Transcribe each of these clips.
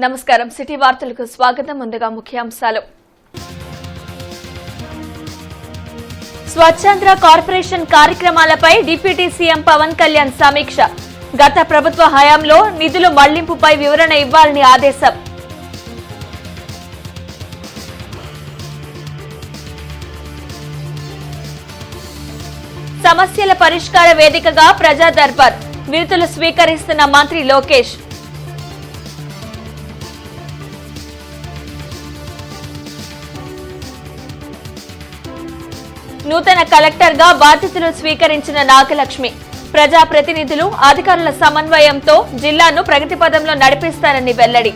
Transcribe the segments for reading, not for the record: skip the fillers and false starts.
నమస్కారం సిటీ వార్తలకు స్వాగతం. ముందుగా ముఖ్యాంశాలు. స్వచ్ఛాంధ్ర కార్పొరేషన్ కార్యక్రమాలపై డిప్యూటీ సీఎం పవన్ కళ్యాణ్ సమీక్ష. గత ప్రభుత్వ హయాంలో నిధుల మళ్లింపుపై వివరణ ఇవ్వాలని ఆదేశం. సమస్యల పరిష్కార వేదికగా ప్రజా దర్బార్ వినతులు స్వీకరిస్తున్న మంత్రి లోకేష్. నూతన కలెక్టర్గా బాధ్యతలు స్వీకరించిన నాగలక్ష్మి. ప్రజాప్రతినిధులు అధికారుల సమన్వయంతో జిల్లాను ప్రగతి పథంలో నడిపిస్తారని వెల్లడి.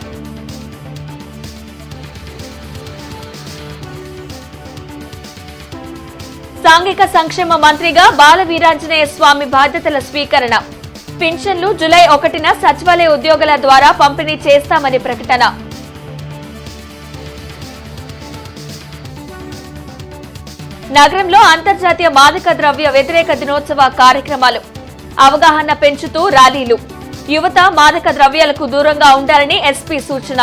సాంఘిక సంక్షేమ మంత్రిగా బాల వీరాంజనేయ స్వామి బాధ్యతల స్వీకరణ. పింఛన్లు జూలై 1న సచివాలయ ఉద్యోగుల ద్వారా పంపిణీ చేస్తామని ప్రకటన. నగరంలో అంతర్జాతీయ మాదక ద్రవ్య వ్యతిరేక దినోత్సవ కార్యక్రమాలు. అవగాహన పెంచుతూ ర్యాలీలు. యువత మాదక ద్రవ్యాలకు దూరంగా ఉండాలని ఎస్పీ సూచన.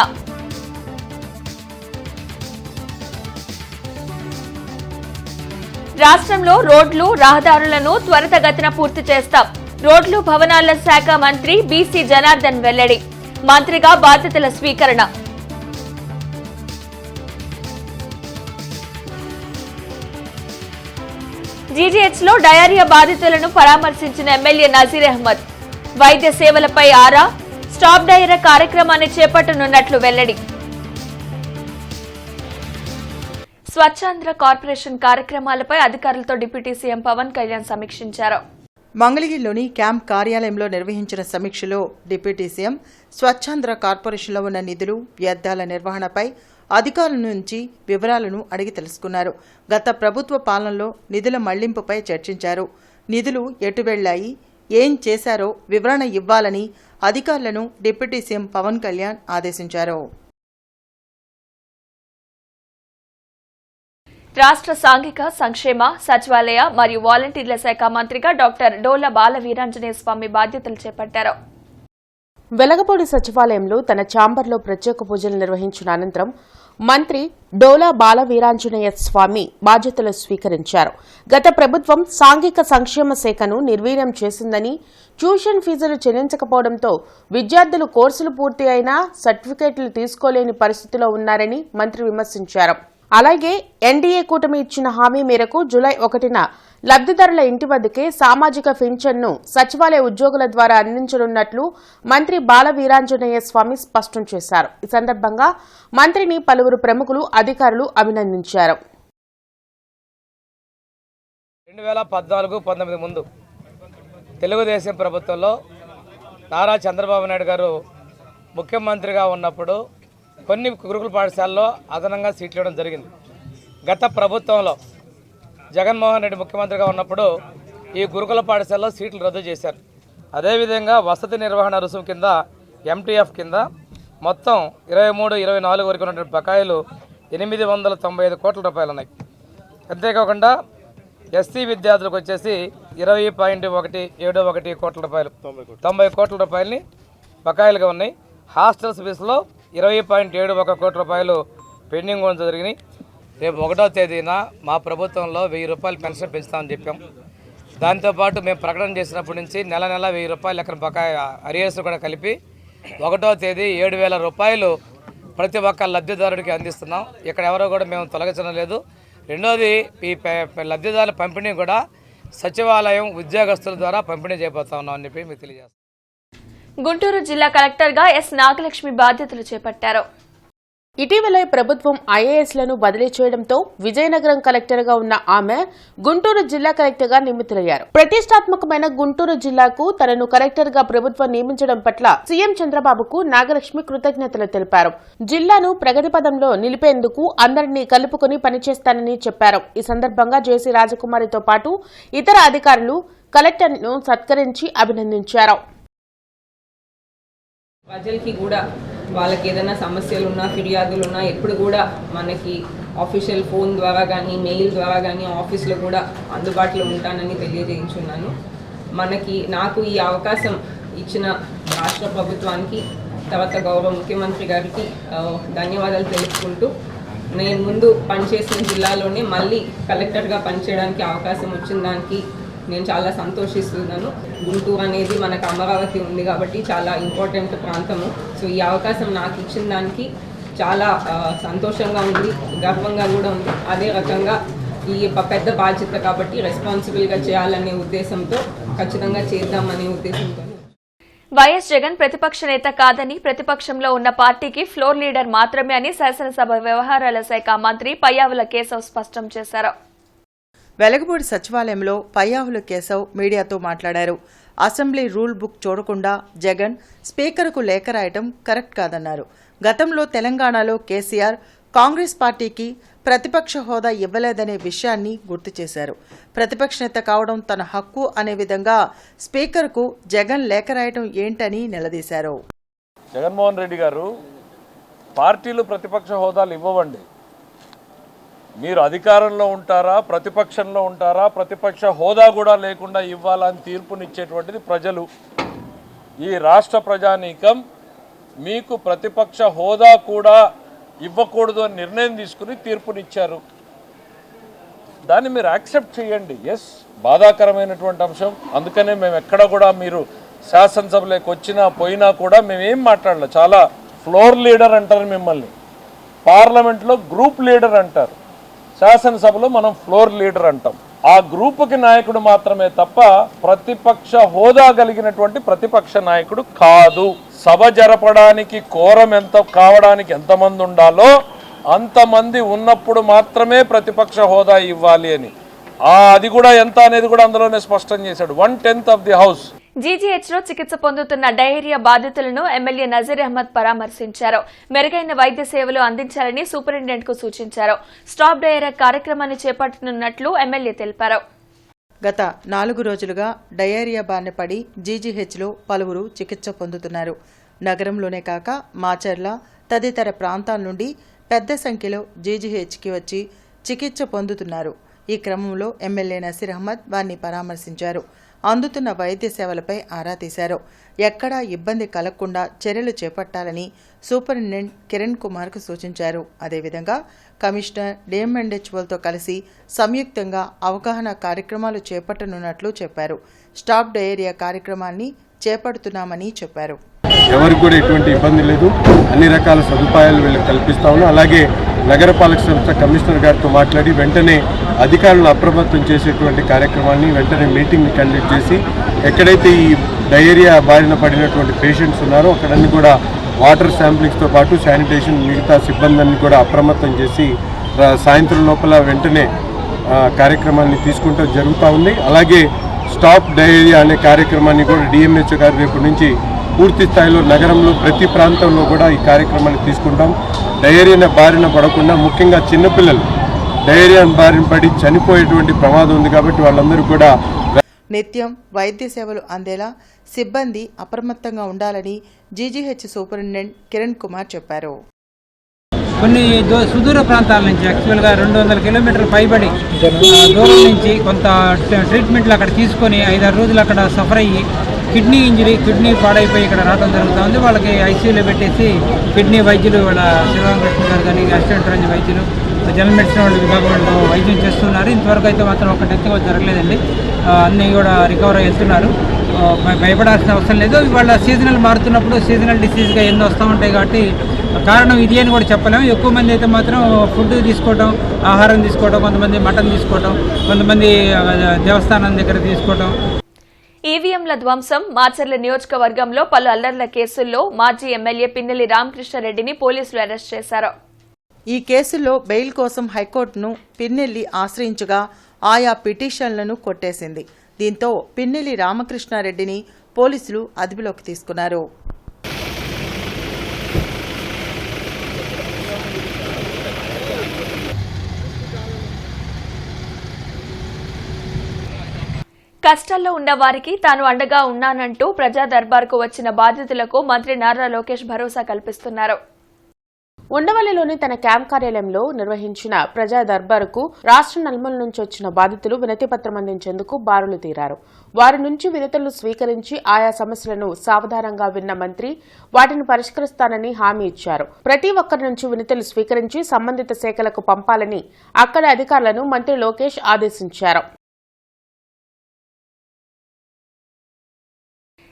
రాష్ట్రంలో రోడ్లు రహదారులను త్వరితగతిన పూర్తి చేస్తాం. రోడ్లు భవనాల శాఖ మంత్రి బీసీ జనార్దన్ వెల్లడి. మంత్రిగా బాధ్యతల స్వీకరణ. జీజీహెచ్లో డయేరియా బాధితులను పరామర్శించిన ఎమ్మెల్యే నజీర్ అహ్మద్. వైద్య సేవలపై ఆరా. స్టాప్ డయేరియా కార్యక్రమాన్ని చేపట్టనున్నట్లు వెల్లడి. స్వచ్ఛాంధ్ర కార్పొరేషన్ కార్యక్రమాలపై అధికారులతో డిప్యూటీ సీఎం పవన్ కళ్యాణ్ సమీక్షించారు. మంగళగిరిలోని క్యాంప్ కార్యాలయంలో నిర్వహించిన సమీక్షలో డిప్యూటీ సీఎం స్వచ్ఛాంధ్ర కార్పొరేషన్లో ఉన్న నిధులు, వ్యర్థాల నిర్వహణపై అధికారుల నుంచి వివరాలను అడిగి తెలుసుకున్నారు. గత ప్రభుత్వ పాలనలో నిధుల మళ్లింపుపై చర్చించారు. నిధులు ఎటు వెళ్లాయి, ఏం చేశారో వివరణ ఇవ్వాలని అధికారులను డిప్యూటీ సీఎం పవన్ కళ్యాణ్ ఆదేశించారు. రాష్ట్ర సాంఘిక సంక్షేమ, సచివాలయ మరియు వాలంటీర్ల శాఖ మంత్రిగా డాక్టర్ డోలా బాల వీరాంజనేయ స్వామి బాధ్యతలు చేపట్టారు. వెలగపూడి సచివాలయంలో తన ఛాంబర్లో ప్రత్యేక పూజలు నిర్వహించిన అనంతరం మంత్రి డోలా బాల వీరాంజనేయ స్వామి బాధ్యతలు స్వీకరించారు. గత ప్రభుత్వం సాంఘిక సంక్షేమ శాఖను నిర్వీర్యం చేసిందని, ట్యూషన్ ఫీజులు చెల్లించకపోవడంతో విద్యార్థులు కోర్సులు పూర్తి అయినా సర్టిఫికేట్లు తీసుకోలేని పరిస్థితిలో ఉన్నారని మంత్రి విమర్శించారు. అలాగే ఎన్డీఏ కూటమి ఇచ్చిన హామీ మేరకు జూలై 1న లబ్దిదారుల ఇంటి వద్దకే సామాజిక పింఛన్ను సచివాలయ ఉద్యోగుల ద్వారా అందించనున్నట్లు మంత్రి బాల వీరాంజనేయ స్వామి స్పష్టం చేశారు. ఈ సందర్భంగా మంత్రిని పలువురు ప్రముఖులు, అధికారులు అభినందించారు. 2014-19 ముందు తెలుగుదేశం ప్రభుత్వంలో నారా చంద్రబాబు నాయుడు గారు ముఖ్యమంత్రిగా ఉన్నప్పుడు కొన్ని గురుకుల పాఠశాలలో అదనంగా సీట్లు ఇవ్వడం జరిగింది. గత ప్రభుత్వంలో జగన్మోహన్ రెడ్డి ముఖ్యమంత్రిగా ఉన్నప్పుడు ఈ గురుకుల పాఠశాలలో సీట్లు రద్దు చేశారు. అదేవిధంగా వసతి నిర్వహణ రుసుము కింద ఎంటీఎఫ్ కింద మొత్తం 23-24 వరకు ఉన్నటువంటి బకాయిలు 895 కోట్ల రూపాయలు ఉన్నాయి. అంతేకాకుండా ఎస్సీ విద్యార్థులకు వచ్చేసి 20.171 కోట్ల రూపాయలు, 90 కోట్ల రూపాయలని బకాయిలుగా ఉన్నాయి. హాస్టల్స్ ఫీజులో 20.71 కోట్ల రూపాయలు పెండింగ్ ఉండడం జరిగినాయి. రేపు 1వ తేదీన మా ప్రభుత్వంలో 1000 రూపాయలు పెన్షన్ పెంచుతామని చెప్పాం. దాంతోపాటు మేము ప్రకటన చేసినప్పటి నుంచి నెల 1000 రూపాయలు లెక్కన బకాయి అరియర్స్ కూడా కలిపి 1వ తేదీ 7,000 రూపాయలు ప్రతి ఒక్క లబ్ధిదారుడికి అందిస్తున్నాం. ఇక్కడ ఎవరో కూడా మేము తొలగించడం లేదు. రెండోది, ఈ లబ్ధిదారుల పంపిణీ కూడా సచివాలయం ఉద్యోగస్తుల ద్వారా పంపిణీ చేయబోతా ఉన్నాం అని చెప్పి మీకు తెలియజేస్తాం. గుంటూరు జిల్లా కలెక్టర్గా ఎస్ నాగలక్ష్మి బాధ్యతలు చేపట్టారు. ఇటీవల ప్రభుత్వం ఐఏఎస్లను బదిలీ చేయడంతో విజయనగరం కలెక్టర్గా ఉన్న ఆమె గుంటూరు జిల్లా కలెక్టర్గా నియమితులయ్యారు. ప్రతిష్టాత్మకమైన గుంటూరు జిల్లాకు తనను కలెక్టర్గా ప్రభుత్వం నియమించడం పట్ల సీఎం చంద్రబాబుకు నాగలక్ష్మి కృతజ్ఞతలు తెలిపారు. జిల్లాను ప్రగతి పథంలో నిలిపేందుకు అందరినీ కలుపుకుని పనిచేస్తానని చెప్పారు. ఈ సందర్భంగా జేసీ రాజకుమారితో పాటు ఇతర అధికారులు కలెక్టర్ను సత్కరించి అభినందించారు. ప్రజలకి కూడా వాళ్ళకి ఏదైనా సమస్యలు ఉన్నా, ఫిర్యాదులు ఉన్నా ఎప్పుడు కూడా మనకి ఆఫీషియల్ ఫోన్ ద్వారా కానీ, మెయిల్ ద్వారా కానీ ఆఫీస్లో కూడా అందుబాటులో ఉంటానని తెలియజేయించున్నాను. నాకు ఈ అవకాశం ఇచ్చిన రాష్ట్ర ప్రభుత్వానికి తర్వాత గౌరవ ముఖ్యమంత్రి గారికి ధన్యవాదాలు తెలుపుకుంటూ నేను ముందు పనిచేసిన జిల్లాలోనే మళ్ళీ కలెక్టర్గా పనిచేయడానికి అవకాశం వచ్చిన దానికి నేను చాలా సంతోషిస్తున్నాను. గుంటూరు అనేది మనకు అమరావతి ఉంది కాబట్టి చాలా ఇంపార్టెంట్ ప్రాంతము. సో ఈ అవకాశం నాకు ఇచ్చిన దానికి చాలా సంతోషంగా ఉంది, గర్వంగా కూడా ఉంది. అదే రకంగా ఈ పెద్ద బాధ్యత కాబట్టి రెస్పాన్సిబుల్గా చేయాలనే ఉద్దేశంతో ఖచ్చితంగా చేద్దామనే ఉద్దేశంతో. వైఎస్ జగన్ ప్రతిపక్ష నేత కాదని, ప్రతిపక్షంలో ఉన్న పార్టీకి ఫ్లోర్ లీడర్ మాత్రమే అని శాసనసభ వ్యవహారాల శాఖ మంత్రి పయ్యావుల కేశవ్ స్పష్టం చేశారు. వెలగపూడి సచివాలయంలో పయ్యావుల కేశవ్ మీడియాతో మాట్లాడారు. అసెంబ్లీ రూల్ బుక్ చూడకుండా జగన్ స్పీకర్కు లేఖ రాయటం కరెక్ట్ కాదన్నారు. గతంలో తెలంగాణలో కేసీఆర్ కాంగ్రెస్ పార్టీకి ప్రతిపక్ష హోదా ఇవ్వలేదనే విషయాన్ని గుర్తు చేశారు. ప్రతిపక్ష నేత కావడం తన హక్కు అనే విధంగా స్పీకర్కు జగన్ లేఖ రాయటం ఏంటని నిలదీశారు. జగన్మోహన్ రెడ్డి గారు, పార్టీలు ప్రతిపక్ష హోదాలు ఇవ్వవండి. మీరు అధికారంలో ఉంటారా, ప్రతిపక్షంలో ఉంటారా, ప్రతిపక్ష హోదా కూడా లేకుండా ఇవ్వాలని తీర్పునిచ్చేటువంటిది ప్రజలు. ఈ రాష్ట్ర ప్రజానీకం మీకు ప్రతిపక్ష హోదా కూడా ఇవ్వకూడదు అని నిర్ణయం తీసుకుని తీర్పునిచ్చారు. దాన్ని మీరు యాక్సెప్ట్ చేయండి. ఎస్, బాధాకరమైనటువంటి అంశం. అందుకనే మేము ఎక్కడ కూడా మీరు శాసనసభలోకి వచ్చినా పోయినా కూడా మేమేం మాట్లాడలే. చాలా ఫ్లోర్ లీడర్ అంటారు మిమ్మల్ని, పార్లమెంట్లో గ్రూప్ లీడర్ అంటారు, శాసనసభలో మనం ఫ్లోర్ లీడర్ అంటాం. ఆ గ్రూపుకి నాయకుడు మాత్రమే తప్ప ప్రతిపక్ష హోదా కలిగినటువంటి ప్రతిపక్ష నాయకుడు కాదు. సభ జరపడానికి కోరం ఎంత కావడానికి ఎంతమంది ఉండాలో అంతమంది ఉన్నప్పుడు మాత్రమే ప్రతిపక్ష హోదా ఇవ్వాలి అని. అది కూడా ఎంత అనేది కూడా అందులోనే స్పష్టం చేశాడు. 1/10 ఆఫ్ ది హౌస్. జీజీహెచ్లో చికిత్స పొందుతున్న డయేరియా బాధితులను ఎమ్మెల్యే నజీర్ అహ్మద్ పరామర్శించారు. మెరుగైన వైద్య సేవలు అందించాలని సూపరింటెండెంట్కు సూచించారు. స్టాప్ డయేరియా కార్యక్రమాన్ని చేపట్టనున్నట్లు ఎమ్మెల్యే తెలిపారు. గత 4 రోజులుగా డయేరియా బారిన పడి జీజీహెచ్లో పలువురు చికిత్స పొందుతున్నారు. నగరంలోనే కాక మాచర్ల తదితర ప్రాంతాల నుండి పెద్ద సంఖ్యలో జీజీహెచ్కి వచ్చి చికిత్స పొందుతున్నారు. ఈ క్రమంలో ఎమ్మెల్యే నసీర్ అహ్మద్ వారిని పరామర్శించారు. అందుతున్న వైద్య సేవలపై ఆరా తీశారు. ఎక్కడా ఇబ్బంది కలగకుండా చర్యలు చేపట్టాలని సూపరింటెండెంట్ కిరణ్ కుమార్కు సూచించారు. అదేవిధంగా కమిషనర్ డిఎంఎండ్హెచ్ఓలతో కలిసి సంయుక్తంగా అవగాహన కార్యక్రమాలు చేపట్టనున్నట్లు చెప్పారు. స్టాప్ డయేరియా కార్యక్రమాన్ని చేపడుతున్నామని చెప్పారు. ఎవరికి కూడా ఎటువంటి ఇబ్బంది లేదు, అన్ని రకాల సదుపాయాలు వీళ్ళకి కల్పిస్తా ఉన్నాం. అలాగే నగరపాలక సంస్థ కమిషనర్ గారితో మాట్లాడి వెంటనే అధికారులను అప్రమత్తం చేసేటువంటి కార్యక్రమాన్ని వెంటనే మీటింగ్ని కండక్ట్ చేసి ఎక్కడైతే ఈ డయేరియా బారిన పడినటువంటి పేషెంట్స్ ఉన్నారో అక్కడన్నీ కూడా వాటర్ శాంప్లింగ్స్తో పాటు శానిటేషన్ మిగతా సిబ్బందిని కూడా అప్రమత్తం చేసి సాయంత్రం లోపల వెంటనే కార్యక్రమాన్ని తీసుకుంటూ జరుగుతూ ఉంది. అలాగే స్టాప్ డయేరియా అనే కార్యక్రమాన్ని కూడా డిఎంహెచ్ఓ గారు రేపు నుంచి పూర్తి స్థాయిలో నగరంలో ప్రతి ప్రాంతంలో కూడా ఈ కార్యక్రమాన్ని తీసుకుంటాం. డయేరియా బారిన పడకుండా ముఖ్యంగా చిన్నపిల్లలు డయేరియా బారిన పడి చనిపోయేటువంటి ప్రమాదం ఉంది కాబట్టి వాళ్ళందరూ కూడా నిత్యం వైద్య సేవలు అందేలా సిబ్బంది అప్రమత్తంగా ఉండాలని జీజీహెచ్ సూపరింటెండెంట్ కిరణ్ కుమార్ చెప్పారు. కొన్ని సుదూర ప్రాంతాల నుంచి యాక్చువల్గా 200 కిలోమీటర్ల పైబడి దూరం నుంచి కొంత ట్రీట్మెంట్లు అక్కడ తీసుకొని 5-6 రోజులు అక్కడ సఫర్ అయ్యి కిడ్నీ ఇంజరీ, కిడ్నీ పాడైపోయి ఇక్కడ రావడం జరుగుతూ ఉంది. వాళ్ళకి ఐసీయూలో పెట్టేసి కిడ్నీ వైద్యులు వాళ్ళ శివరామకృష్ణ గారు కానీ అసిస్టెంట్ రంజ వైద్యులు జనరల్ మెడిసిన్ వాళ్ళ విభాగం వాళ్ళు వైద్యం చేస్తున్నారు. ఇంతవరకు అయితే మాత్రం ఒక డెత్ జరగలేదండి. అన్నీ కూడా రికవర్ అయి వెళ్తున్నారు. భయపడాల్సిన అవసరం లేదు. వాళ్ళ సీజనల్ మారుతున్నప్పుడు సీజనల్ డిసీజ్గా ఎన్నో వస్తూ ఉంటాయి కాబట్టి కారణం ఇది అని కూడా చెప్పలేము. ఎక్కువ మంది అయితే మాత్రం ఫుడ్ తీసుకోవడం, ఆహారం తీసుకోవడం, కొంతమంది మటన్ తీసుకోవడం, కొంతమంది దేవస్థానం దగ్గర తీసుకోవడం. ఈవీఎంల ధ్వంసం, మాచర్ల నియోజకవర్గంలో పలు అల్లర్ల కేసుల్లో మాజీ ఎమ్మెల్యే పిన్నెల్లి రామకృష్ణారెడ్డిని పోలీసులు అరెస్ట్ చేశారు. ఈ కేసుల్లో బెయిల్ కోసం హైకోర్టును పిన్నెల్లి ఆశ్రయించగా ఆయా పిటిషన్లను కొట్టేసింది. దీంతో పిన్నెల్లి రామకృష్ణారెడ్డిని పోలీసులు అదుపులోకి తీసుకున్నారు. కష్టాల్లో ఉన్న వారికి తాను అండగా ఉన్నానంటూ ప్రజా దర్బార్కు వచ్చిన బాధితులకు మంత్రి నారా లోకేష్ భరోసా కల్పిస్తున్నారు. ఉండవల్లిలోని తన క్యాంప్ కార్యాలయంలో నిర్వహించిన ప్రజా దర్బారుకు రాష్ట్ర నలుమూల నుంచి వచ్చిన బాధితులు వినతిపత్రం అందించేందుకు బారులు తీరారు. వారి నుంచి వినతులు స్వీకరించి ఆయా సమస్యలను సావధానంగా విన్న మంత్రి వాటిని పరిష్కరిస్తానని హామీ ఇచ్చారు. ప్రతి ఒక్కరి నుంచి వినతులు స్వీకరించి సంబంధిత శాఖలకు పంపాలని అక్కడి అధికారులను మంత్రి లోకేష్ ఆదేశించారు.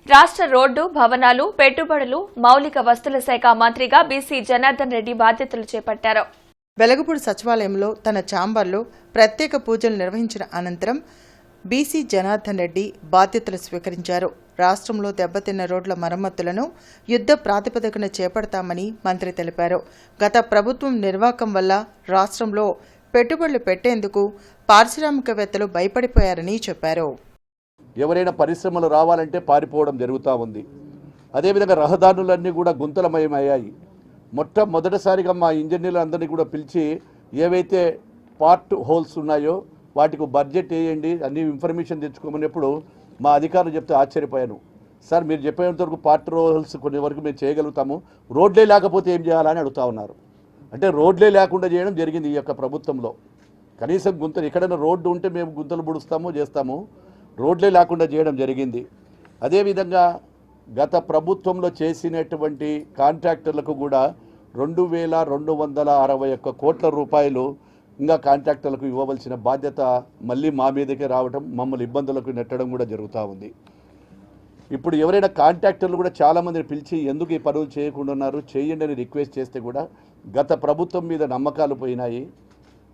రాష్ట్ర రోడ్డు, భవనాలు, పెట్టుబడులు, మౌలిక వస్తుల శాఖ మంత్రిగా బీసీ జనార్దన్ రెడ్డి బాధ్యతలు చేపట్టారు. వెలగపూడి సచివాలయంలో తన ఛాంబర్లో ప్రత్యేక పూజలు నిర్వహించిన అనంతరం బీసీ జనార్దన్ రెడ్డి బాధ్యతలు స్వీకరించారు. రాష్ట్రంలో దెబ్బతిన్న రోడ్ల మరమ్మతులను యుద్ధ ప్రాతిపదికన చేపడతామని మంత్రి తెలిపారు. గత ప్రభుత్వం నిర్వాకం వల్ల రాష్ట్రంలో పెట్టుబడులు పెట్టేందుకు పారిశ్రామికవేత్తలు భయపడిపోయారని చెప్పారు. ఎవరైనా పరిశ్రమలు రావాలంటే పారిపోవడం జరుగుతూ ఉంది. అదేవిధంగా రహదారులన్నీ కూడా గుంతలమయమయ్యాయి. మొట్టమొదటిసారిగా మా ఇంజనీర్లందరినీ కూడా పిలిచి ఏవైతే పార్ట్ హోల్స్ ఉన్నాయో వాటికి బడ్జెట్ వేయండి, అన్ని ఇన్ఫర్మేషన్ తెచ్చుకోమన్నప్పుడు మా అధికారులు చెప్తే ఆశ్చర్యపోయాను. సార్ మీరు చెప్పేంత వరకు పార్ట్ హోల్స్ కొన్ని వరకు మేము చేయగలుగుతాము, రోడ్లే లేకపోతే ఏం చేయాలని అడుగుతా ఉన్నారు. అంటే రోడ్లే లేకుండా చేయడం జరిగింది ఈ యొక్క ప్రభుత్వంలో. కనీసం గుంతలు ఎక్కడైనా రోడ్డు ఉంటే మేము గుంతలు పుడుస్తాము చేస్తాము, రోడ్లే లేకుండా చేయడం జరిగింది. అదేవిధంగా గత ప్రభుత్వంలో చేసినటువంటి కాంట్రాక్టర్లకు కూడా 2261 కోట్ల రూపాయలు ఇంకా కాంట్రాక్టర్లకు ఇవ్వవలసిన బాధ్యత మళ్ళీ మా మీదకే రావడం, మమ్మల్ని ఇబ్బందులకు నెట్టడం కూడా జరుగుతూ ఉంది. ఇప్పుడు ఎవరైనా కాంట్రాక్టర్లు కూడా చాలామందిని పిలిచి ఎందుకు ఈ పనులు చేయకుండా ఉన్నారు, చేయండి అని రిక్వెస్ట్ చేస్తే కూడా గత ప్రభుత్వం మీద నమ్మకాలు పోయినాయి.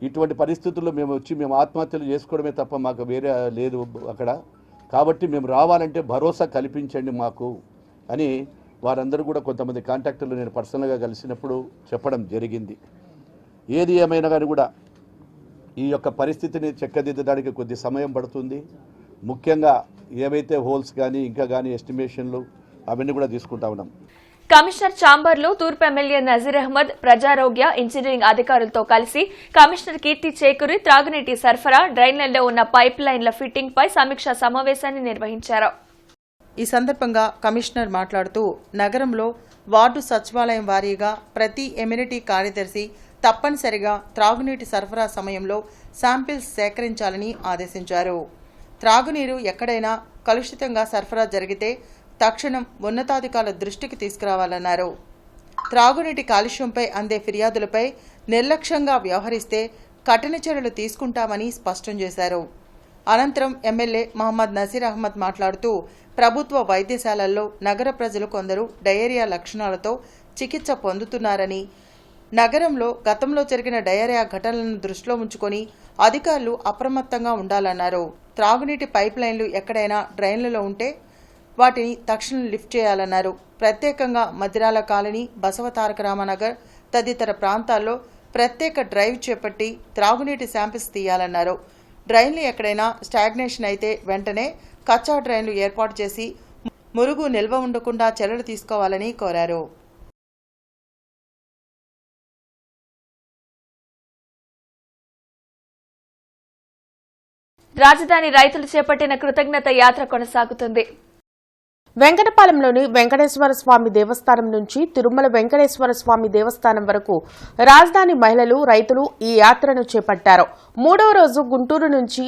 ఇటువంటి పరిస్థితుల్లో మేము ఆత్మహత్యలు చేసుకోవడమే తప్ప మాకు వేరే లేదు అక్కడ. కాబట్టి మేము రావాలంటే భరోసా కల్పించండి మాకు అని వారందరూ కూడా కొంతమంది కాంట్రాక్టర్లు నేను పర్సనల్గా కలిసినప్పుడు చెప్పడం జరిగింది. ఏది ఏమైనా కానీ కూడా ఈ యొక్క పరిస్థితిని చెక్కదిద్దడానికి కొద్ది సమయం పడుతుంది. ముఖ్యంగా ఏవైతే హోల్స్ కానీ ఇంకా కానీ ఎస్టిమేషన్లు అవన్నీ కూడా తీసుకుంటా ఉన్నాం. కమిషనర్ ఛాంబర్లో తూర్పు ఎమ్మెల్యే నజీర్ అహ్మద్ ప్రజారోగ్య, ఇంజనీరింగ్ అధికారులతో కలిసి కమిషనర్ కీర్తి చేకూరి త్రాగునీటి సరఫరా, డ్రైన్లలో ఉన్న పైప్ లైన్ల ఫిట్టింగ్ పై సమీక్షా సమావేశాన్ని నిర్వహించారు. ఈ సందర్భంగా కమిషనర్ మాట్లాడుతూ నగరంలో వార్డు సచివాలయం వారీగా ప్రతి ఎమ్యూనిటీ కార్యదర్శి తప్పనిసరిగా త్రాగునీటి సరఫరా సమయంలో శాంపిల్స్ సేకరించాలని ఆదేశించారు. త్రాగునీరు ఎక్కడైనా కలుషితంగా సరఫరా జరిగితే తక్షణం ఉన్నతాధికారుల దృష్టికి తీసుకురావాలన్నారు. త్రాగునీటి కాలుష్యంపై అందే ఫిర్యాదులపై నిర్లక్ష్యంగా వ్యవహరిస్తే కఠిన చర్యలు తీసుకుంటామని స్పష్టం చేశారు. అనంతరం ఎమ్మెల్యే మహమ్మద్ నజీర్ అహ్మద్ మాట్లాడుతూ ప్రభుత్వ వైద్యశాలల్లో నగర ప్రజలు కొందరు డయేరియా లక్షణాలతో చికిత్స పొందుతున్నారని, నగరంలో గతంలో జరిగిన డయేరియా ఘటనలను దృష్టిలో ఉంచుకొని అధికారులు అప్రమత్తంగా ఉండాలన్నారు. త్రాగునీటి పైప్ లైన్లు ఎక్కడైనా డ్రైన్లలో ఉంటే వాటిని తక్షణం లిఫ్ట్ చేయాలన్నారు. ప్రత్యేకంగా మదిరాల కాలనీ, బసవతారక రామనగర్ తదితర ప్రాంతాల్లో ప్రత్యేక డ్రైవ్ చేపట్టి త్రాగునీటి శాంపిల్స్ తీయాలన్నారు. డ్రైన్లు ఎక్కడైనా స్టాగ్నేషన్ అయితే వెంటనే కచ్చా డ్రైన్లు ఏర్పాటు చేసి మురుగు నిల్వ ఉండకుండా చర్యలు తీసుకోవాలని కోరారు. రాజధాని రైతులు చేపట్టిన కృతజ్ఞత యాత్ర కొనసాగుతుంది. వెంకటపాలెంలోని వెంకటేశ్వర స్వామి దేవస్థానం నుంచి తిరుమల వెంకటేశ్వర స్వామి దేవస్థానం వరకు రాజధాని మహిళలు, రైతులు ఈ యాత్రను చేపట్టారు. 3వ రోజు గుంటూరు నుంచి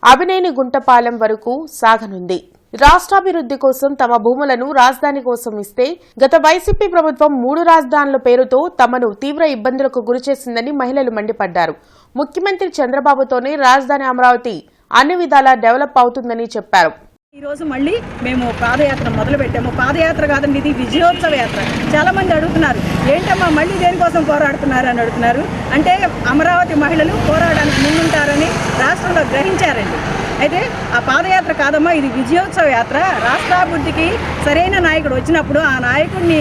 అభినేని గుంటపాలెం వరకు సాగనుంది. రాష్ట్రాభివృద్ధి కోసం తమ భూములను రాజధాని కోసం ఇస్తే గత వైసీపీ ప్రభుత్వం 3 రాజధానుల పేరుతో తమను తీవ్ర ఇబ్బందులకు గురిచేసిందని మహిళలు మండిపడ్డారు. ముఖ్యమంత్రి చంద్రబాబుతోనే రాజధాని అమరావతి అన్ని విధాలా డెవలప్ అవుతుందని చెప్పారు. ఈరోజు మళ్ళీ మేము పాదయాత్ర మొదలు పెట్టాము. పాదయాత్ర కాదండి, ఇది విజయోత్సవ యాత్ర. చాలామంది అడుగుతున్నారు, ఏంటమ్మా మళ్ళీ దేనికోసం పోరాడుతున్నారు అని అడుగుతున్నారు. అంటే అమరావతి మహిళలు పోరాడడానికి ముందుంటారని రాష్ట్రంలో గ్రహించారండి. అయితే ఆ పాదయాత్ర కాదమ్మా, ఇది విజయోత్సవ యాత్ర. రాష్ట్రాభివృద్ధికి సరైన నాయకుడు వచ్చినప్పుడు ఆ నాయకుడిని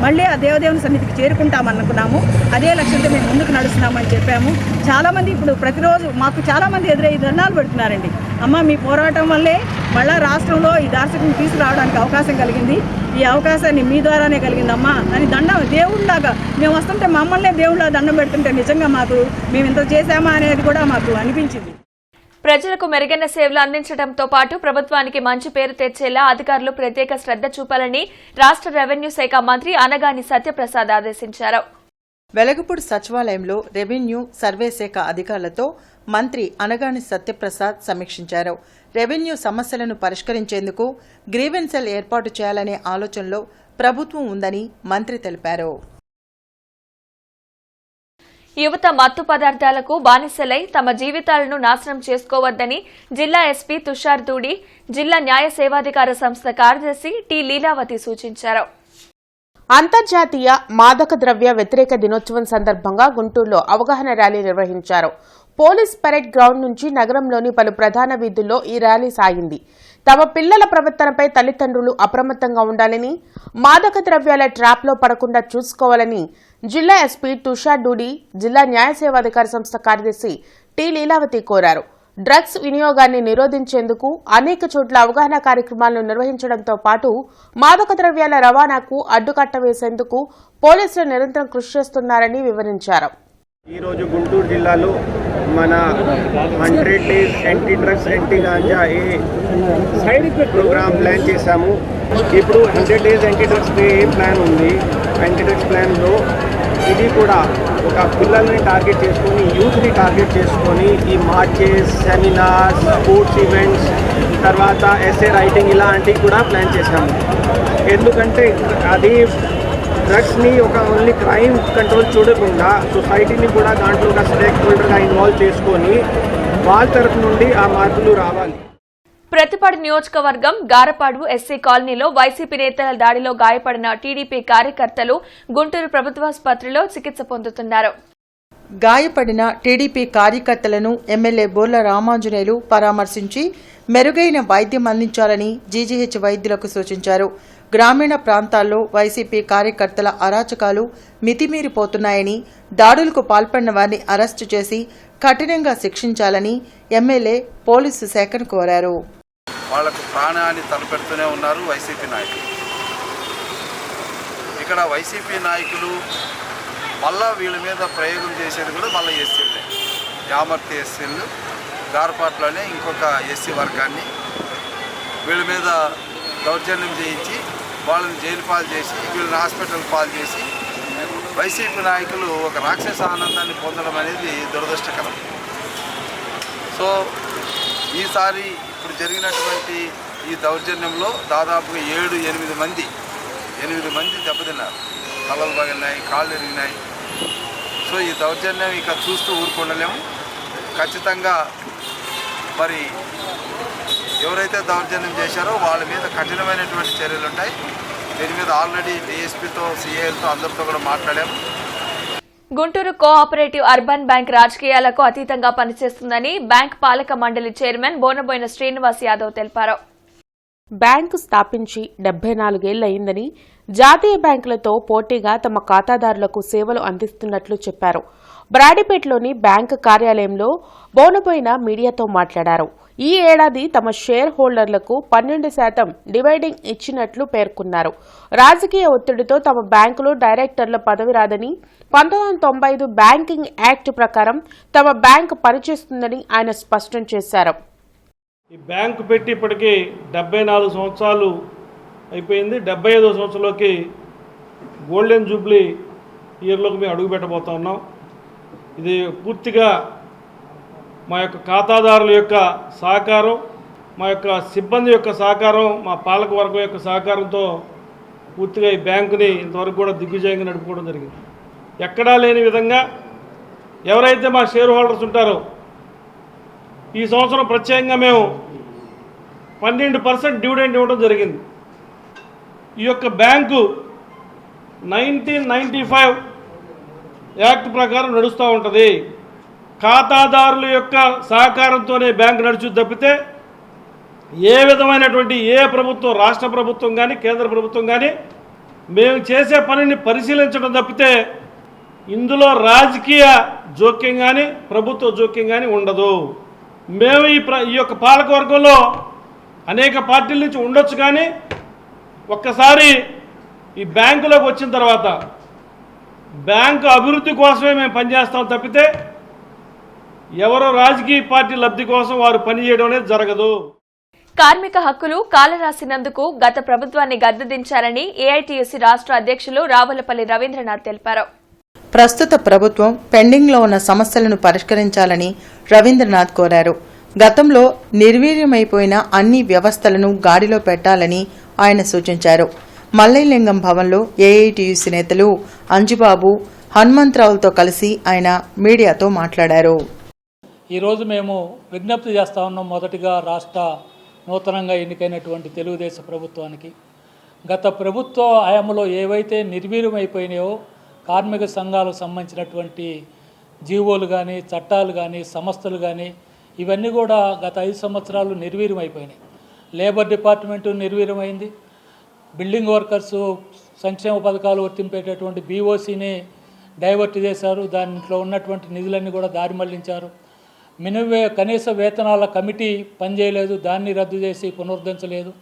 మళ్ళీ ఆ దేవదేవుని సన్నిధికి చేరుకుంటామనుకున్నాము. అదే లక్ష్యంతో మేము ముందుకు నడుస్తున్నామని చెప్పాము. చాలామంది ఇప్పుడు ప్రతిరోజు మాకు చాలామంది ఎదురయ్యి ధర్నాలు పెడుతున్నారండి. అమ్మ మీ పోరాటం వల్లే మళ్ళా రాష్ట్రంలో ఈ దార్శకుని తీసుకురావడానికి అవకాశం కలిగింది. ఈ అవకాశాన్ని మీ ద్వారానే కలిగిందమ్మా అని దేవుళ్ళలాగా మేము వస్తుంటే మమ్మల్నే దేవుళ్ళ దండం పెడుతుంటే నిజంగా మాకు మేము ఇంత చేశామా అనేది కూడా మాకు అనిపించింది. ప్రజలకు మెరుగైన సేవలు అందించడంతో పాటు ప్రభుత్వానికి మంచి పేరు తెచ్చేలా అధికారులు ప్రత్యేక శ్రద్ధ చూపాలని రాష్ట్ర రెవెన్యూ శాఖ మంత్రి అనగాని సత్యప్రసాద్ ఆదేశించారు. వెలగపూడి సచివాలయంలో రెవెన్యూ సర్వే శాఖ అధికారులతో మంత్రి అనగాని సత్యప్రసాద్ సమీక్షించారు. రెవెన్యూ సమస్యలను పరిష్కరించేందుకు గ్రీవెన్స్ సెల్ ఏర్పాటు చేయాలనే ఆలోచనలో ప్రభుత్వం ఉందని మంత్రి తెలిపారు. యువత మత్తు పదార్థాలకు బానిసలై తమ జీవితాలను నాశనం చేసుకోవద్దని జిల్లా ఎస్పీ తుషార్ దూడి, జిల్లా న్యాయ సేవాధికార సంస్థ కార్యదర్శి టి లీలావతి సూచించారు. అంతర్జాతీయ మాదక ద్రవ్య వ్యతిరేక దినోత్సవం సందర్భంగా గుంటూరులో అవగాహన ర్యాలీ నిర్వహించారు. పోలీస్ పరేడ్ గ్రౌండ్ నుంచి నగరంలోని పలు ప్రధాన వీధుల్లో ఈ ర్యాలీ సాగింది. తమ పిల్లల ప్రవర్తనపై తల్లిదండ్రులు అప్రమత్తంగా ఉండాలని, మాదక ద్రవ్యాల ట్రాప్లో పడకుండా చూసుకోవాలని జిల్లా ఎస్పీ తుషార్ డూడి, జిల్లా న్యాయ సేవాధికార సంస్థ కార్యదర్శి టి లీలావతి కోరారు. డ్రగ్స్ వినియోగాన్ని నిరోధించేందుకు అనేక చోట్ల అవగాహన కార్యక్రమాలను నిర్వహించడంతో పాటు మాదక ద్రవ్యాల రవాణాకు అడ్డుకట్ట వేసేందుకు పోలీసులు నిరంతరం కృషి చేస్తున్నారని వివరించారు. ఈరోజు గుంటూరు జిల్లాలో మన 100 days anti drugs anti ganja program plan చేశాము. ఇప్పుడు 100 డేస్ యాంటీ డ్రగ్స్ ప్లాన్ ఉంది. యాంటీ డ్రగ్స్ ప్లాన్లో ఇది కూడా ఒక పిల్లల్ని టార్గెట్ చేసుకొని, యూత్ని టార్గెట్ చేసుకొని ఈ మార్చెస్, సెమినార్స్, స్పోర్ట్స్ ఈవెంట్స్, తర్వాత ఎస్ఏ రైటింగ్ ఇలాంటివి కూడా ప్లాన్ చేశాము. ఎందుకంటే అది డ్రగ్స్ని ఒక ఓన్లీ క్రైమ్ కంట్రోల్ చూడకుండా సొసైటీని కూడా దాంట్లో ఒక స్టేక్ హోల్డర్గా ఇన్వాల్వ్ చేసుకొని వాళ్ళ తరఫు నుండి ఆ మార్పులు రావాలి. ప్రతిపాడు నియోజకవర్గం గారపాడు ఎస్సీ కాలనీలో వైసీపీ నేతల దాడిలో గాయపడిన టీడీపీ కార్యకర్తలు గుంటూరు ప్రభుత్వాసుపత్రిలో చికిత్స పొందుతున్నారు. గాయపడిన టీడీపీ కార్యకర్తలను ఎమ్మెల్యే బోర్ల రామాంజనేయులు పరామర్శించి మెరుగైన వైద్యం అందించాలని జీజీహెచ్ వైద్యులకు సూచించారు. గ్రామీణ ప్రాంతాల్లో వైసీపీ కార్యకర్తల అరాచకాలు మితిమీరిపోతున్నాయని, దాడులకు పాల్పడిన వారిని అరెస్టు చేసి కఠినంగా శిక్షించాలని ఎమ్మెల్యే పోలీసు శాఖను కోరారు. వాళ్లకు ప్రాణాన్ని తలపెడుతూనే ఉన్నారు వైసీపీ నాయకులు. ఇక్కడ వైసీపీ నాయకులు మళ్ళా వీళ్ళ మీద ప్రయోగం చేసేది కూడా మళ్ళీ ఎస్సీలే. యామర్తి ఎస్సీలు గార్పాట్లోనే ఇంకొక ఎస్సీ వర్గాన్ని వీళ్ళ మీద దౌర్జన్యం చేయించి వాళ్ళని జైలు పాలు చేసి వీళ్ళని హాస్పిటల్ పాలు చేసి వైసీపీ నాయకులు ఒక రాక్షస ఆనందాన్ని పొందడం అనేది దురదృష్టకరం. సో ఈసారి ఇప్పుడు జరిగినటువంటి ఈ దౌర్జన్యంలో దాదాపుగా 7-8 మంది దెబ్బతిన్నారు. తలలు పగిలినాయి, కాళ్ళు ఎరిగినాయి. సో ఈ దౌర్జన్యం ఇక చూస్తూ ఊరుకుండలేము. ఖచ్చితంగా మరి ఎవరైతే దౌర్జన్యం చేశారో వాళ్ళ మీద కఠినమైనటువంటి చర్యలు ఉంటాయి. దీని మీద ఆల్రెడీ డిఎస్పీతో, సిఐలతో అందరితో కూడా మాట్లాడాము. గుంటూరు కోఆపరేటివ్ అర్బన్ బ్యాంక్ రాజకీయాలకు అతీతంగా పనిచేస్తుందని బ్యాంక్ పాలక మండలి చైర్మన్ బోనబోయిన శ్రీనివాస్ యాదవ్ తెలిపారు. బ్యాంకు స్థాపించి 74 ఏళ్లయిందని, జాతీయ బ్యాంకులతో పోటీగా తమ ఖాతాదారులకు సేవలు అందిస్తున్నట్లు చెప్పారు. బ్రాడీపేటలోని బ్యాంకు కార్యాలయంలో బోనబోయిన మీడియాతో మాట్లాడారు. ఈ ఏడాది తమ షేర్ హోల్డర్లకు 12% డివైడింగ్ ఇచ్చినట్లు పేర్కొన్నారు. రాజకీయ ఒత్తిడితో తమ బ్యాంకులో డైరెక్టర్ల పదవి రాదని, 1995 బ్యాంకింగ్ యాక్ట్ ప్రకారం తమ బ్యాంకు పనిచేస్తుందని ఆయన స్పష్టం చేశారు. ఈ బ్యాంకు పెట్టి ఇప్పటికీ 74 సంవత్సరాలు అయిపోయింది. 75వ సంవత్సరంలోకి గోల్డెన్ జూబ్లీ ఇయర్లోకి మేము అడుగు పెట్టబోతా ఉన్నాం. ఇది పూర్తిగా మా యొక్క ఖాతాదారుల యొక్క సహకారం, మా యొక్క సిబ్బంది యొక్క సహకారం, మా పాలక వర్గం యొక్క సహకారంతో పూర్తిగా ఈ బ్యాంకుని ఇంతవరకు కూడా దిగ్విజయంగా నడుపుకోవడం జరిగింది. ఎక్కడా లేని విధంగా ఎవరైతే మా షేర్ హోల్డర్స్ ఉంటారో ఈ సంవత్సరం ప్రత్యేకంగా మేము 12% డివిడెండ్ ఇవ్వడం జరిగింది. ఈ యొక్క బ్యాంకు 1995 యాక్ట్ ప్రకారం నడుస్తూ ఉంటుంది. ఖాతాదారుల యొక్క సహకారంతోనే బ్యాంకు నడుచు తప్పితే ఏ విధమైనటువంటి ఏ ప్రభుత్వం, రాష్ట్ర ప్రభుత్వం కానీ కేంద్ర ప్రభుత్వం కానీ మేము చేసే పనిని పరిశీలించడం తప్పితే ఇందులో రాజకీయ జోక్యం కానీ ప్రభుత్వ జోక్యం కానీ ఉండదు. మేము ఈ యొక్క పాలకవర్గంలో అనేక పార్టీల నుంచి ఉండొచ్చు, కానీ ఒక్కసారి ఈ బ్యాంకులోకి వచ్చిన తర్వాత బ్యాంకు అభివృద్ధి కోసమే మేము పనిచేస్తాం తప్పితే ఎవరో రాజకీయ పార్టీ లబ్ధి కోసం వారు పనిచేయడం అనేది జరగదు. కార్మిక హక్కులు కాలరాసినందుకు గత ప్రభుత్వాన్ని గద్దెదించారని ఏఐటీయూసీ రాష్ట్ర అధ్యక్షులు రావులపల్లి రవీంద్రనాథ్ తెలిపారు. ప్రస్తుత ప్రభుత్వం పెండింగ్లో ఉన్న సమస్యలను పరిష్కరించాలని రవీంద్రనాథ్ కోరారు. గతంలో నిర్వీర్యమైపోయిన అన్ని వ్యవస్థలను గాడిలో పెట్టాలని ఆయన సూచించారు. మల్లయ్యలింగం భవన్లో ఏఐటీయూసీ నేతలు అంజుబాబు, హనుమంతరావులతో కలిసి ఆయన మీడియాతో మాట్లాడారు. ఈరోజు మేము విజ్ఞప్తి చేస్తా ఉన్నాం. మొదటిగా రాష్ట్ర నూతనంగా ఎన్నికైనటువంటి తెలుగుదేశం ప్రభుత్వానికి గత ప్రభుత్వ హయాంలో ఏవైతే నిర్వీర్యమైపోయినాయో కార్మిక సంఘాలకు సంబంధించినటువంటి జీవోలు కానీ, చట్టాలు కానీ, సంస్థలు కానీ ఇవన్నీ కూడా గత 5 సంవత్సరాలు నిర్వీర్యమైపోయినాయి. లేబర్ డిపార్ట్మెంటు నిర్వీర్యమైంది. బిల్డింగ్ వర్కర్సు సంక్షేమ పథకాలు వర్తింపేటటువంటి బీఓసీని డైవర్ట్ చేశారు. దాంట్లో ఉన్నటువంటి నిధులన్నీ కూడా దారి మళ్లించారు. కనీస వేతనాల కమిటీ పనిచేయలేదు, దాన్ని రద్దు చేసి పునరుద్ధరించలేదు.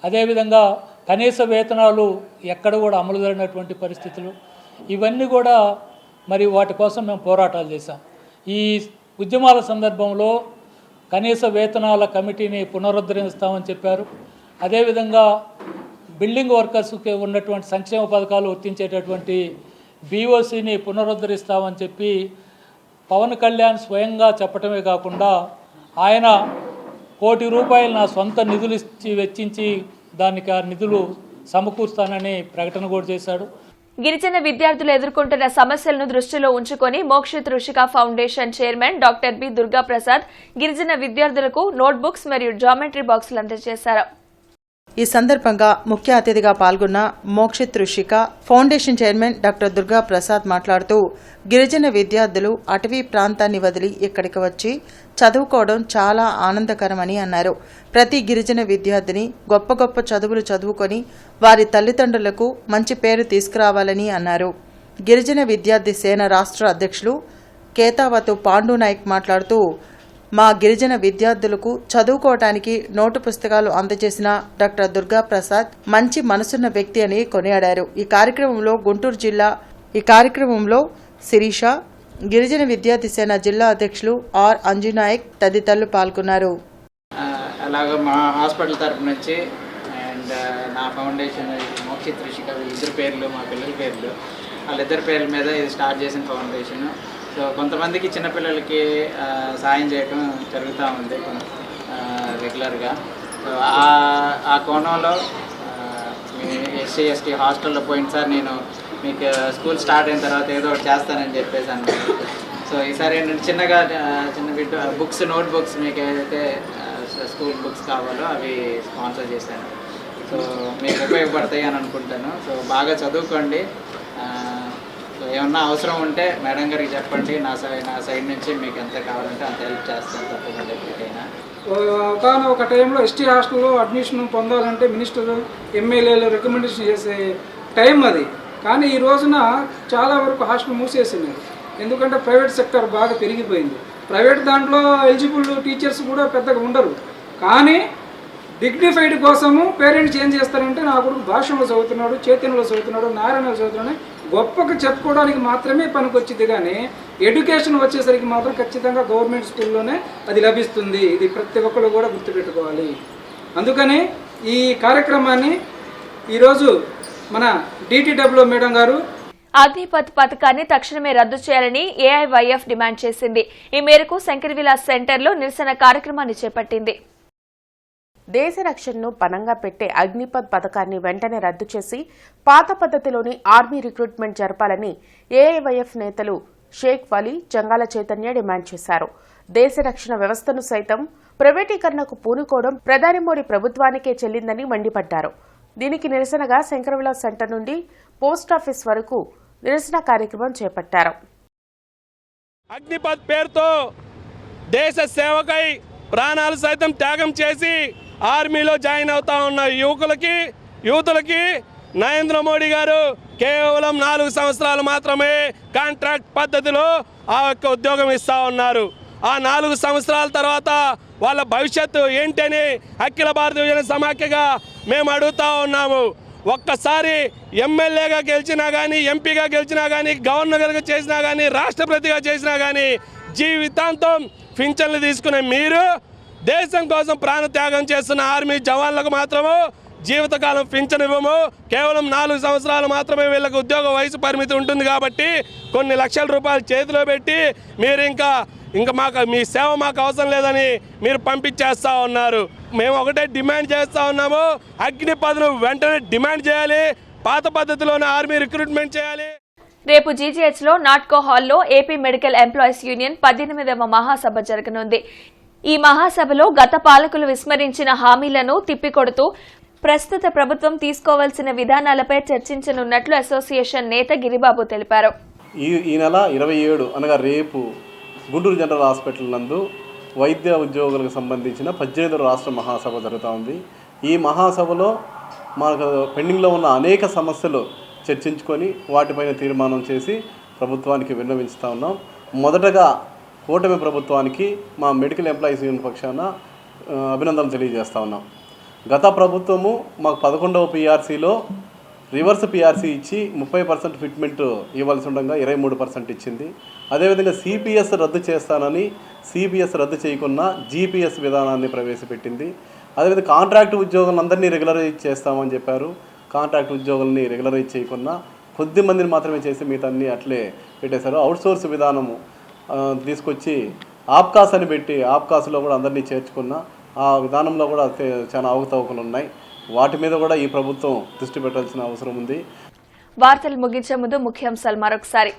అదేవిధంగా కనీస వేతనాలు ఎక్కడ కూడా అమలు జరిగినటువంటి పరిస్థితులు, ఇవన్నీ కూడా మరి వాటి కోసం మేము పోరాటాలు చేశాం. ఈ ఉద్యమాల సందర్భంలో కనీస వేతనాల కమిటీని పునరుద్ధరిస్తామని చెప్పారు. అదేవిధంగా బిల్డింగ్ వర్కర్స్కి ఉన్నటువంటి సంక్షేమ పథకాలు వర్తించేటటువంటి బీఓసీని పునరుద్ధరిస్తామని చెప్పి పవన్ కళ్యాణ్ స్వయంగా చెప్పటమే కాకుండా ఆయన ₹1 కోటి నా సొంత నిధులు ఇచ్చి వెచ్చించి దానికి ఆ నిధులు సమకూరుస్తానని ప్రకటన కూడా చేశాడు. గిరిజన విద్యార్థులు ఎదుర్కొంటున్న సమస్యలను దృష్టిలో ఉంచుకొని Mokshith Rishika foundation chairman doctor B Durgaprasad గిరిజన విద్యార్థులకు నోట్బుక్స్ మరియు జామెట్రీ బాక్సులు అందజేశారు. ఈ సందర్భంగా ముఖ్య అతిథిగా పాల్గొన్న Mokshith Rishika foundation chairman doctor Durga Prasad మాట్లాడుతూ గిరిజన విద్యార్థులు అటవీ ప్రాంతాన్ని వదిలి ఇక్కడికి వచ్చి చదువుకోవడం చాలా ఆనందకరమని అన్నారు. ప్రతి గిరిజన విద్యార్థిని గొప్ప గొప్ప చదువులు చదువుకొని వారి తల్లిదండ్రులకు మంచి పేరు తీసుకురావాలని అన్నారు. గిరిజన విద్యార్థి సేన రాష్ట్ర అధ్యక్షులు కేతావతు పాండునాయక్ మాట్లాడుతూ మా గిరిజన విద్యార్థులకు చదువుకోవటానికి నోటు పుస్తకాలు అందజేసిన డాక్టర్ దుర్గా ప్రసాద్ మంచి మనసున్న వ్యక్తి అని కొనియాడారు. ఈ కార్యక్రమంలో శిరీష, గిరిజన విద్యార్థి సేన జిల్లా అధ్యక్షులు ఆర్ అంజునాయక్ తదితరులు పాల్గొన్నారు. అలాగే మా హాస్పిటల్ తరపు నుంచి అండ్ నా ఫౌండేషన్ మోక్షిత్ ఋషిక ఇద్దరు పేర్లు, మా పిల్లల పేర్లు, వాళ్ళిద్దరి పేర్ల మీద ఇది స్టార్ట్ చేసిన ఫౌండేషన్. సో కొంతమందికి చిన్నపిల్లలకి సాయం చేయడం జరుగుతూ ఉంది రెగ్యులర్గా. సో ఆ కోణంలో ఎస్సీ ఎస్టీ హాస్టల్లో పోయినసారి నేను మీకు స్కూల్ స్టార్ట్ అయిన తర్వాత ఏదో ఒకటి చేస్తానని చెప్పేసి అన్నాను. సో ఈసారి ఏంటంటే చిన్న బుక్స్, నోట్ బుక్స్ మీకు ఏదైతే స్కూల్ బుక్స్ కావాలో అవి స్పాన్సర్ చేశాను. సో మీకు ఉపయోగపడతాయి అని అనుకుంటాను. సో బాగా చదువుకోండి. సో ఏమన్నా అవసరం ఉంటే మేడం గారికి చెప్పండి. నా సైడ్ నుంచి మీకు ఎంత కావాలంటే అంత హెల్ప్ చేస్తాను తప్పకుండా ఎప్పటికైనా. ఒక టైంలో ఎస్టీ హాస్టల్లో అడ్మిషన్ పొందాలంటే మినిస్టర్, ఎమ్మెల్యేలు రికమెండేషన్ చేసే టైం అది. కానీ ఈ రోజున చాలా వరకు హాస్టల్ మూసేసినారు. ఎందుకంటే ప్రైవేట్ సెక్టర్ బాగా పెరిగిపోయింది. ప్రైవేట్ దాంట్లో ఎలిజిబుల్ టీచర్స్ కూడా పెద్దగా ఉండరు. కానీ డిగ్నిఫైడ్ కోసము పేరెంట్స్ ఏం చేస్తారంటే నా కొడుకు భాషలో చదువుతున్నాడు, చైతన్యలో చదువుతున్నాడు, నారాయణలో చదువుతున్నాడు గొప్పగా చెప్పుకోవడానికి మాత్రమే పనికొచ్చింది. కానీ ఎడ్యుకేషన్ వచ్చేసరికి మాత్రం ఖచ్చితంగా గవర్నమెంట్ స్కూల్లోనే అది లభిస్తుంది. ఇది ప్రతి ఒక్కరు కూడా గుర్తుపెట్టుకోవాలి. అందుకని ఈ కార్యక్రమాన్ని ఈరోజు మన DTW మేడం గారు అగ్నిపథ్ పథకాన్ని తక్షణమే రద్దు చేయాలని ఏఐవైఎఫ్ డిమాండ్ చేసింది. ఈ మేరకు శంకర్విలాస్ సెంటర్లో నిరసన కార్యక్రమాన్ని చేపట్టింది. దేశ రక్షణను పణంగా పెట్టే అగ్నిపథ్ పథకాన్ని వెంటనే రద్దు చేసి పాత పద్ధతిలోని ఆర్మీ రిక్రూట్మెంట్ జరపాలని ఏఐవైఎఫ్ నేతలు షేక్ వలీ, జంగాల చైతన్య డిమాండ్ చేశారు. దేశ రక్షణ వ్యవస్థను సైతం ప్రైవేటీకరణకు పూనుకోవడం ప్రధాని మోడీ ప్రభుత్వానికే చెల్లిందని మండిపడ్డారు. దీనికి నిరసనగా శంకర్విలాస్ సెంటర్ నుండి పోస్టాఫీస్ వరకు నిరసన కార్యక్రమం చేపట్టారు. అగ్నిపథ్ పేరుతో దేశ సేవకై ప్రాణాలు సైతం త్యాగం చేసి ఆర్మీలో జాయిన్ అవుతా ఉన్న యూతులకి నరేంద్ర మోడీ గారు కేవలం 4 సంవత్సరాలు మాత్రమే కాంట్రాక్ట్ పద్ధతిలో ఆ యొక్క ఉద్యోగం ఇస్తూ ఉన్నారు. ఆ 4 సంవత్సరాల తర్వాత వాళ్ళ భవిష్యత్తు ఏంటని అఖిల భారత యువజన సమాఖ్యగా మేము అడుగుతూ ఉన్నాము. ఒక్కసారి ఎమ్మెల్యేగా గెలిచినా కానీ, ఎంపీగా గెలిచినా కానీ, గవర్నర్గా చేసినా కానీ, రాష్ట్రపతిగా చేసినా కానీ జీవితాంతం పింఛన్లు తీసుకునే మీరు దేశం కోసం ప్రాణత్యాగం చేస్తున్న ఆర్మీ జవాన్లకు మాత్రము జీవితకాలం పింఛన్ ఇవ్వము. కేవలం 4 సంవత్సరాలు మాత్రమే వీళ్ళకి ఉద్యోగ వయసు పరిమితి ఉంటుంది కాబట్టి కొన్ని లక్షల రూపాయలు చేతిలో పెట్టి మీరు ఇంకా మాకు మీ సేవ మాకు అవసరం లేదని మీరు పంపించేస్తూ ఉన్నారు. మేము ఒకటే డిమాండ్ చేస్తూ ఉన్నాము, అగ్నిపథ్ను వెంటనే డిమాండ్ చేయాలి, పాత పద్ధతిలోనే ఆర్మీ రిక్రూట్మెంట్ చేయాలి. రేపు జీజీహెచ్లో నాట్కో హాల్లో ఏపీ మెడికల్ ఎంప్లాయీస్ యూనియన్ 18వ మహాసభ జరగనుంది. ఈ మహాసభలో గత పాలకులు విస్మరించిన హామీలను తిప్పికొడుతూ ప్రస్తుత ప్రభుత్వం తీసుకోవాల్సిన విధానాలపై చర్చించనున్నట్లు అసోసియేషన్ నేత గిరిబాబు తెలిపారు. ఈ నెల 27 అనగా రేపు గుంటూరు జనరల్ హాస్పిటల్ నందు వైద్య ఉద్యోగులకు సంబంధించిన 18వ రాష్ట్ర మహాసభ జరుగుతూ ఉంది. ఈ మహాసభలో మనకు పెండింగ్లో ఉన్న అనేక సమస్యలు చర్చించుకొని వాటిపైన తీర్మానం చేసి ప్రభుత్వానికి విన్నవించుతూ ఉన్నాం. మొదటగా కూటమి ప్రభుత్వానికి మా మెడికల్ ఎంప్లాయీస్ యూనియన్ పక్షాన అభినందనలు తెలియజేస్తూ ఉన్నాం. గత ప్రభుత్వము మాకు 11వ పిఆర్సీలో రివర్స్ పిఆర్సీ ఇచ్చి 30% ఫిట్మెంట్ ఇవ్వాల్సి ఉండగా 23% ఇచ్చింది. అదేవిధంగా సిపిఎస్ రద్దు చేస్తానని సిపిఎస్ రద్దు చేయకుండా జీపీఎస్ విధానాన్ని ప్రవేశపెట్టింది. అదేవిధంగా కాంట్రాక్ట్ ఉద్యోగులందరినీ రెగ్యులరైజ్ చేస్తామని చెప్పారు. కాంట్రాక్ట్ ఉద్యోగులని రెగ్యులరైజ్ చేయకుండా కొద్ది మందిని మాత్రమే చేసి మిగతా అన్నీ అట్లే పెట్టేశారు. అవుట్సోర్స్ విధానము తీసుకొచ్చి ఆప్కాస్ అని పెట్టి ఆప్కాస్లో కూడా అందరినీ చేర్చుకున్న ఆ విధానంలో కూడా చాలా అవకతవకలు ఉన్నాయి. వాటి మీద కూడా ఈ ప్రభుత్వం దృష్టి పెట్టాల్సిన అవసరం ఉంది. వార్తలు ముగించే ముందు ముఖ్యాంశాలు మరొకసారి.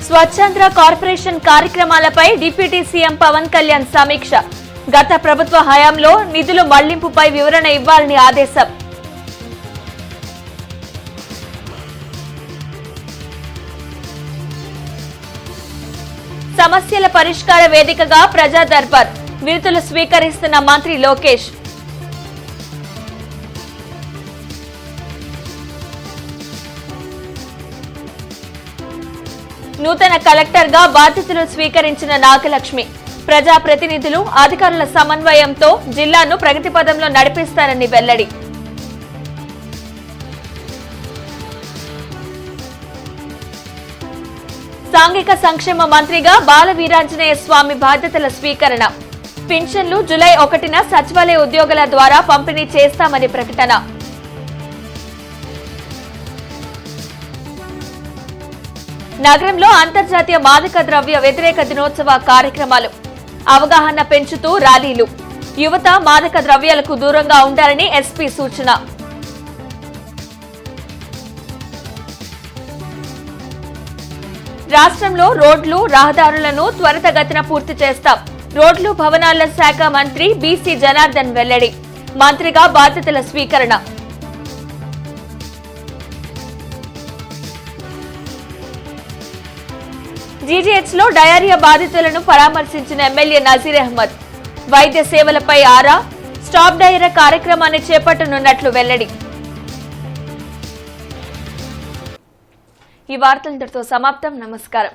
స్వచ్ఛాంధ్ర కార్పొరేషన్ కార్యక్రమాలపై డిప్యూటీ సీఎం పవన్ కళ్యాణ్ సమీక్ష. గత ప్రభుత్వ హయాంలో నిధుల మళ్లింపుపై వివరణ ఇవ్వాలని ఆదేశం. సమస్యల పరిష్కార వేదికగా ప్రజా దర్బార్ వినతులు స్వీకరిస్తున్న మంత్రి లోకేష్. నూతన కలెక్టర్గా బాధ్యతలు స్వీకరించిన నాగలక్ష్మి. ప్రజాప్రతినిధులు అధికారుల సమన్వయంతో జిల్లాను ప్రగతి పథంలో నడిపిస్తారని వెల్లడి. సాంఘిక సంక్షేమ మంత్రిగా బాల వీరాంజనేయ స్వామి బాధ్యతల స్వీకరణ. పింఛన్లు జూలై 1న సచివాలయ ఉద్యోగుల ద్వారా పంపిణీ చేస్తామని ప్రకటన. నగరంలో అంతర్జాతీయ మాదక ద్రవ్య వ్యతిరేక దినోత్సవ కార్యక్రమాలు. అవగాహన పెంచుతూ ర్యాలీలు. యువత మాదక ద్రవ్యాలకు దూరంగా ఉండాలని ఎస్పీ సూచన. రాష్ట్రంలో రోడ్లు రహదారులను త్వరితగతిన పూర్తి చేస్తాం. రోడ్లు భవనాల శాఖ మంత్రి బీసీ జనార్దన్ వెల్లడి. మంత్రిగా బాధ్యతల స్వీకరణ. జీజీహెచ్లో డయేరియా బాధితులను పరామర్శించిన ఎమ్మెల్యే నజీర్ అహ్మద్. వైద్య సేవలపై ఆరా. స్టాప్ డయేరియా కార్యక్రమాన్ని చేపట్టనున్నట్లు వెల్లడి. ఈ వార్తలు ఇంతటితో సమాప్తం. నమస్కారం.